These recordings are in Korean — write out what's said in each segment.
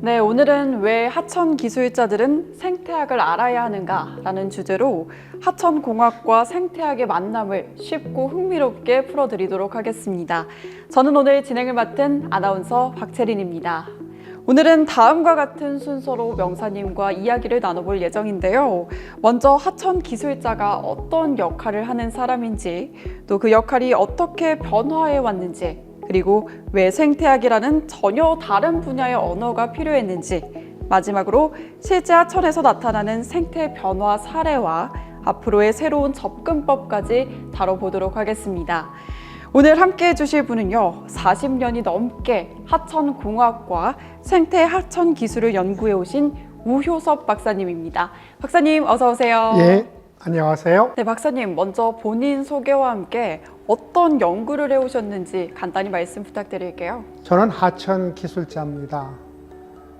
네, 오늘은 왜 하천 기술자들은 생태학을 알아야 하는가라는 주제로 하천공학과 생태학의 만남을 쉽고 흥미롭게 풀어드리도록 하겠습니다. 저는 오늘 진행을 맡은 아나운서 박채린입니다. 오늘은 다음과 같은 순서로 명사님과 이야기를 나눠볼 예정인데요. 먼저 하천 기술자가 어떤 역할을 하는 사람인지, 또 그 역할이 어떻게 변화해 왔는지, 그리고 왜 생태학이라는 전혀 다른 분야의 언어가 필요했는지, 마지막으로 실제 하천에서 나타나는 생태 변화 사례와 앞으로의 새로운 접근법까지 다뤄보도록 하겠습니다. 오늘 함께 해주실 분은요, 40년이 넘게 하천공학과 생태 하천 기술을 연구해 오신 우효섭 박사님입니다. 박사님 어서 오세요. 예, 안녕하세요. 네, 박사님 먼저 본인 소개와 함께 어떤 연구를 해오셨는지 간단히 말씀 부탁드릴게요. 저는 하천 기술자입니다.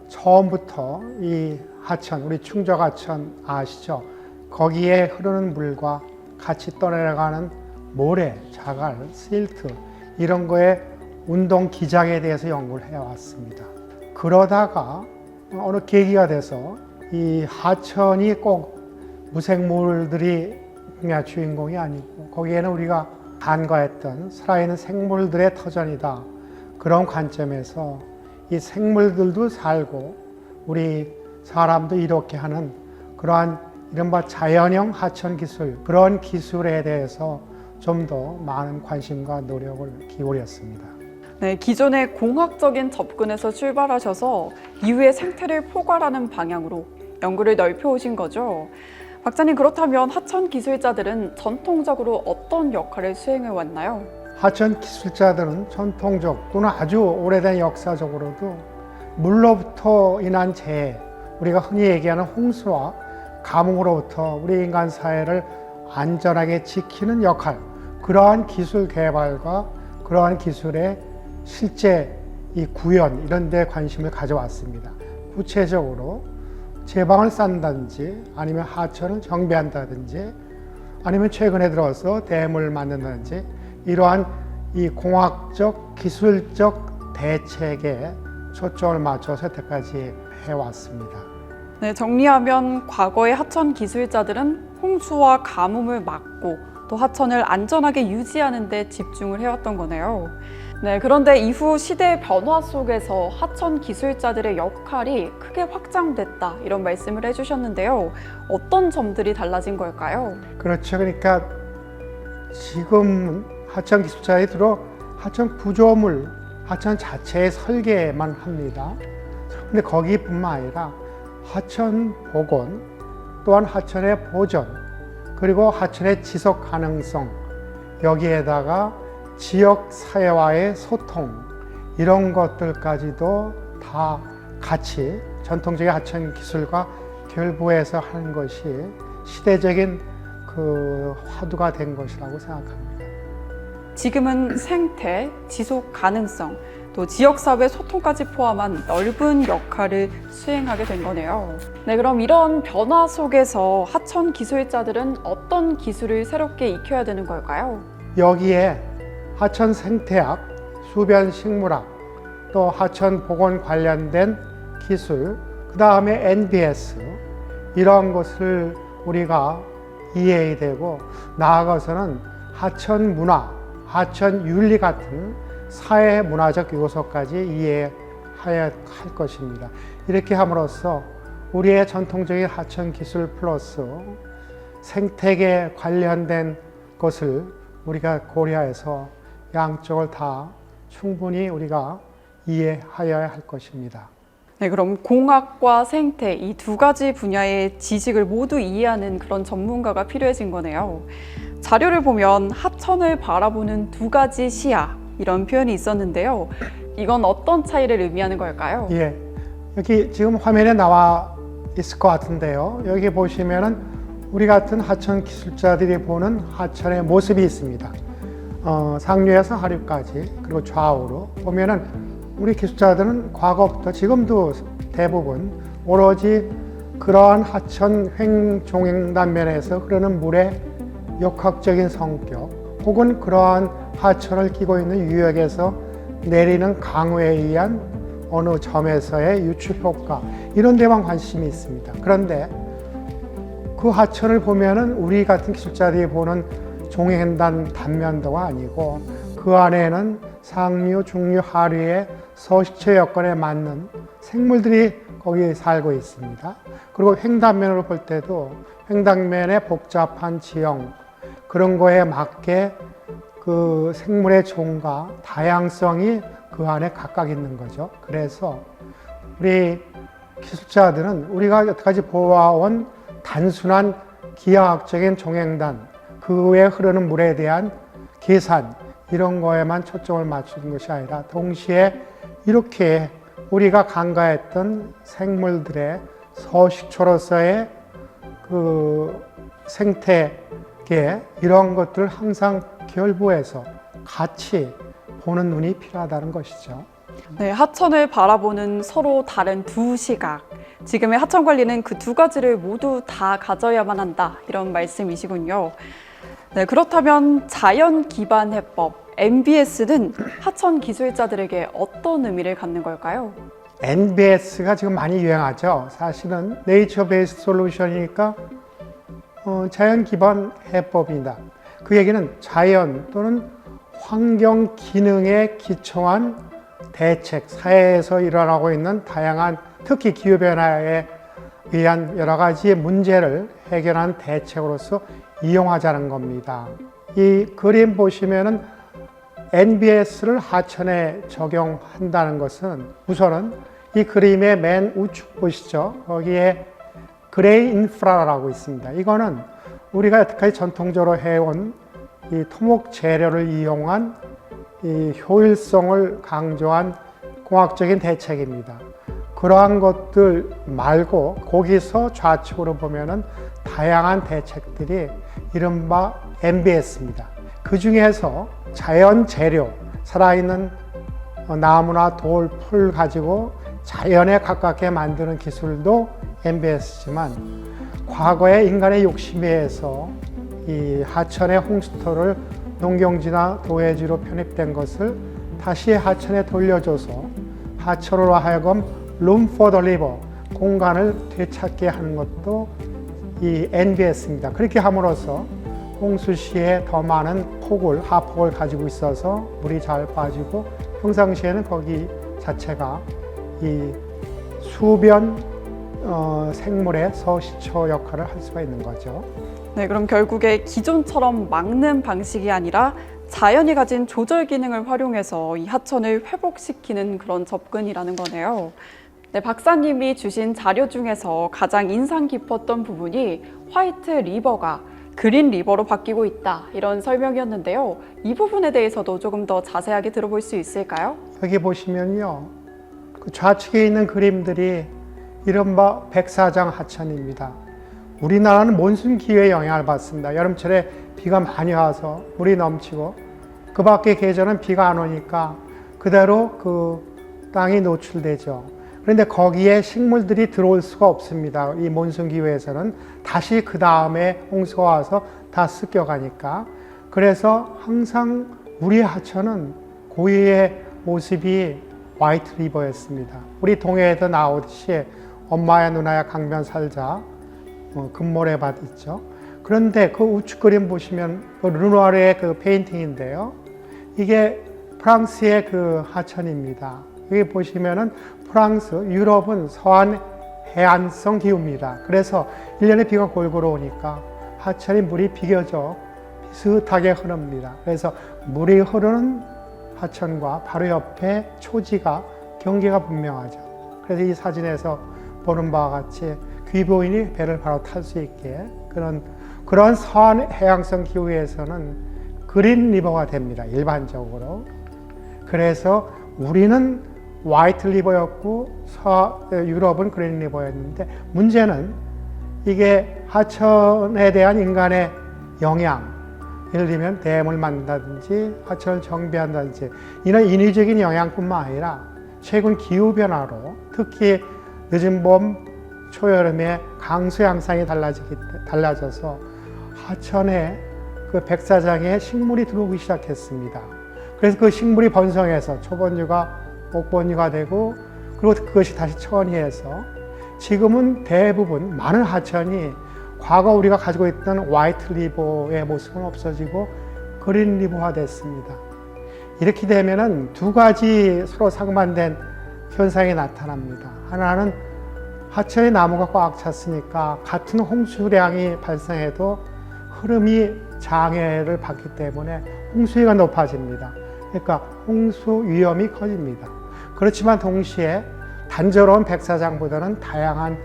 처음부터 이 하천, 우리 충정하천 아시죠? 거기에 흐르는 물과 같이 떠내려가는 모래, 자갈, 실트 이런 거에 운동 기작에 대해서 연구를 해왔습니다. 그러다가 어느 계기가 돼서 이 하천이 꼭 무생물들이 그냥 주인공이 아니고 거기에는 우리가 간과했던 살아있는 생물들의 터전이다. 그런 관점에서 이 생물들도 살고 우리 사람도 이렇게 하는 그러한 이른바 자연형 하천 기술, 그런 기술에 대해서 좀 더 많은 관심과 노력을 기울였습니다. 네, 기존의 공학적인 접근에서 출발하셔서 이후에 생태를 포괄하는 방향으로 연구를 넓혀오신 거죠. 박사님, 그렇다면 하천 기술자들은 전통적으로 어떤 역할을 수행해 왔나요? 하천 기술자들은 전통적 또는 아주 오래된 역사적으로도 물로부터 인한 재해, 우리가 흔히 얘기하는 홍수와 가뭄으로부터 우리 인간 사회를 안전하게 지키는 역할, 그러한 기술 개발과 그러한 기술의 실제 이 구현 이런 데 관심을 가져왔습니다. 구체적으로 제방을 쌓는다든지 아니면 하천을 정비한다든지 아니면 최근에 들어서 댐을 만든다든지 이러한 이 공학적 기술적 대책에 초점을 맞춰서 여태까지 해왔습니다. 네, 정리하면 과거의 하천 기술자들은 홍수와 가뭄을 막고 또 하천을 안전하게 유지하는 데 집중을 해왔던 거네요. 네, 그런데 이후 시대의 변화 속에서 하천 기술자들의 역할이 크게 확장됐다 이런 말씀을 해주셨는데요. 어떤 점들이 달라진 걸까요? 그렇죠. 그러니까 지금 하천 기술자에 들어 하천 구조물, 하천 자체의 설계만 합니다. 근데 거기뿐만 아니라 하천 복원, 또한 하천의 보존, 그리고 하천의 지속 가능성, 여기에다가 지역 사회와의 소통, 이런 것들까지도 다 같이 전통적인 하천 기술과 결부해서 하는 것이 시대적인 그 화두가 된 것이라고 생각합니다. 지금은 생태, 지속 가능성, 또 지역사회 소통까지 포함한 넓은 역할을 수행하게 된 거네요. 네, 그럼 이런 변화 속에서 하천 기술자들은 어떤 기술을 새롭게 익혀야 되는 걸까요? 여기에 하천 생태학, 수변 식물학, 또 하천 복원 관련된 기술, 그 다음에 NBS 이런 것을 우리가 이해해야 되고 나아가서는 하천 문화, 하천 윤리 같은 사회 문화적 요소까지 이해해야 할 것입니다. 이렇게 함으로써 우리의 전통적인 하천 기술 플러스 생태계 관련된 것을 우리가 고려해서 양쪽을 다 충분히 우리가 이해하여야 할 것입니다. 네, 그럼 공학과 생태 이 두 가지 분야의 지식을 모두 이해하는 그런 전문가가 필요해진 거네요. 자료를 보면 하천을 바라보는 두 가지 시야 이런 표현이 있었는데요. 이건 어떤 차이를 의미하는 걸까요? 예, 여기 지금 화면에 나와 있을 것 같은데요. 여기 보시면은 우리 같은 하천 기술자들이 보는 하천의 모습이 있습니다. 상류에서 하류까지 그리고 좌우로 보면은 우리 기술자들은 과거부터 지금도 대부분 오로지 그러한 하천 횡종횡단면에서 흐르는 물의 역학적인 성격 혹은 그러한 하천을 끼고 있는 유역에서 내리는 강우에 의한 어느 점에서의 유축 효과 이런 데만 관심이 있습니다. 그런데 그 하천을 보면은 우리 같은 기술자들이 보는 종횡단 단면도가 아니고 그 안에는 상류, 중류, 하류의 서식처 여건에 맞는 생물들이 거기에 살고 있습니다. 그리고 횡단면으로 볼 때도 횡단면의 복잡한 지형 그런 거에 맞게 그 생물의 종과 다양성이 그 안에 각각 있는 거죠. 그래서 우리 기술자들은 우리가 여태까지 보아온 단순한 기하학적인 종횡단, 그 외에 흐르는 물에 대한 계산 이런 거에만 초점을 맞추는 것이 아니라 동시에 이렇게 우리가 간과했던 생물들의 서식처로서의 그 생태계 이런 것들을 항상 결부해서 같이 보는 눈이 필요하다는 것이죠. 네, 하천을 바라보는 서로 다른 두 시각. 지금의 하천 관리는 그 두 가지를 모두 다 가져야만 한다. 이런 말씀이시군요. 네, 그렇다면 자연 기반 해법, NBS는 하천 기술자들에게 어떤 의미를 갖는 걸까요? NBS가 지금 많이 유행하죠. 사실은 네이처 베이스 솔루션이니까 자연 기반 해법이다. 그 얘기는 자연 또는 환경 기능에 기초한 대책, 사회에서 일어나고 있는 다양한 특히 기후변화에 의한 여러 가지 문제를 해결하는 대책으로서 이용하자는 겁니다. 이 그림 보시면은 NBS를 하천에 적용한다는 것은 우선은 이 그림의 맨 우측 보시죠. 거기에 그레이 인프라라고 있습니다. 이거는 우리가 여태까지 전통적으로 해온 이 토목 재료를 이용한 이 효율성을 강조한 공학적인 대책입니다. 그러한 것들 말고 거기서 좌측으로 보면은 다양한 대책들이 이른바 NBS입니다. 그 중에서 자연 재료, 살아있는 나무나 돌, 풀 가지고 자연에 가깝게 만드는 기술도 NBS지만 과거에 인간의 욕심에 의해서 이 하천의 홍수토를 농경지나 도해지로 편입된 것을 다시 하천에 돌려줘서 하천으로 하여금 room for the river, 공간을 되찾게 하는 것도 이 NBS입니다. 그렇게 함으로써 홍수 시에 더 많은 하폭을 가지고 있어서 물이 잘 빠지고 평상시에는 거기 자체가 이 수변 생물의 서식처 역할을 할 수가 있는 거죠. 네, 그럼 결국에 기존처럼 막는 방식이 아니라 자연이 가진 조절 기능을 활용해서 이 하천을 회복시키는 그런 접근이라는 거네요. 네, 박사님이 주신 자료 중에서 가장 인상 깊었던 부분이 화이트 리버가 그린 리버로 바뀌고 있다 이런 설명이었는데요. 이 부분에 대해서도 조금 더 자세하게 들어볼 수 있을까요? 여기 보시면요, 그 좌측에 있는 그림들이 이른바 백사장 하천입니다. 우리나라는 몬순 기후의 영향을 받습니다. 여름철에 비가 많이 와서 물이 넘치고 그 밖의 계절은 비가 안 오니까 그대로 그 땅이 노출되죠. 그런데 거기에 식물들이 들어올 수가 없습니다. 이 몬순 기후에서는 다시 그 다음에 홍수가 와서 다 습겨가니까. 그래서 항상 우리 하천은 고유의 모습이 화이트 리버였습니다. 우리 동해에도 나오듯이 엄마야 누나야 강변 살자 금모래밭 있죠. 그런데 그 우측 그림 보시면 그 르누아르의 그 페인팅인데요. 이게 프랑스의 그 하천입니다. 여기 보시면은 프랑스, 유럽은 서한 해안성 기후입니다. 그래서 1년에 비가 골고루 오니까 하천이 물이 비교적 비슷하게 흐릅니다. 그래서 물이 흐르는 하천과 바로 옆에 초지가 경계가 분명하죠. 그래서 이 사진에서 보는 바와 같이 귀보인이 배를 바로 탈 수 있게 그런 서한 해양성 기후에서는 그린 리버가 됩니다. 일반적으로. 그래서 우리는 화이트 리버였고 유럽은 그린 리버였는데 문제는 이게 하천에 대한 인간의 영향, 예를 들면 댐을 만든다든지 하천을 정비한다든지 이런 인위적인 영향뿐만 아니라 최근 기후변화로 특히 늦은 봄, 초여름에 강수 양상이 달라져서 하천에 그 백사장에 식물이 들어오기 시작했습니다. 그래서 그 식물이 번성해서 초본류가 목본류가 되고 그리고 그것이 다시 천이해서 지금은 대부분 많은 하천이 과거 우리가 가지고 있던 화이트 리버의 모습은 없어지고 그린 리버화 됐습니다. 이렇게 되면은 두 가지 서로 상반된 현상이 나타납니다. 하나는 하천에 나무가 꽉 찼으니까 같은 홍수량이 발생해도 흐름이 장애를 받기 때문에 홍수위가 높아집니다. 그러니까 홍수 위험이 커집니다. 그렇지만 동시에 단조로운 백사장보다는 다양한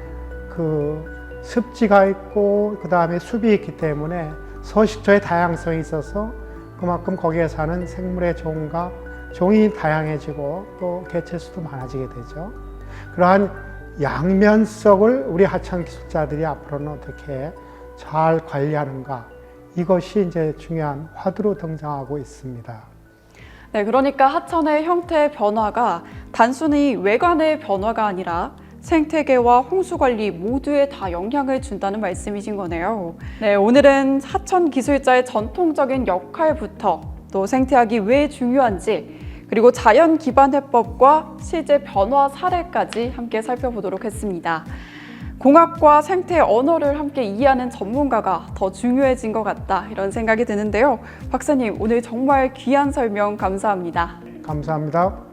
습지가 있고 그 다음에 숲이 있기 때문에 서식처의 다양성이 있어서 그만큼 거기에 사는 생물의 종이 다양해지고 또 개체수도 많아지게 되죠. 그러한 양면성을 우리 하천 기술자들이 앞으로는 어떻게 잘 관리하는가, 이것이 이제 중요한 화두로 등장하고 있습니다. 네, 그러니까 하천의 형태의 변화가 단순히 외관의 변화가 아니라 생태계와 홍수 관리 모두에 다 영향을 준다는 말씀이신 거네요. 네, 오늘은 하천 기술자의 전통적인 역할부터 또 생태학이 왜 중요한지, 그리고 자연 기반 해법과 실제 변화 사례까지 함께 살펴보도록 했습니다. 공학과 생태 언어를 함께 이해하는 전문가가 더 중요해진 것 같다, 이런 생각이 드는데요. 박사님, 오늘 정말 귀한 설명 감사합니다. 감사합니다.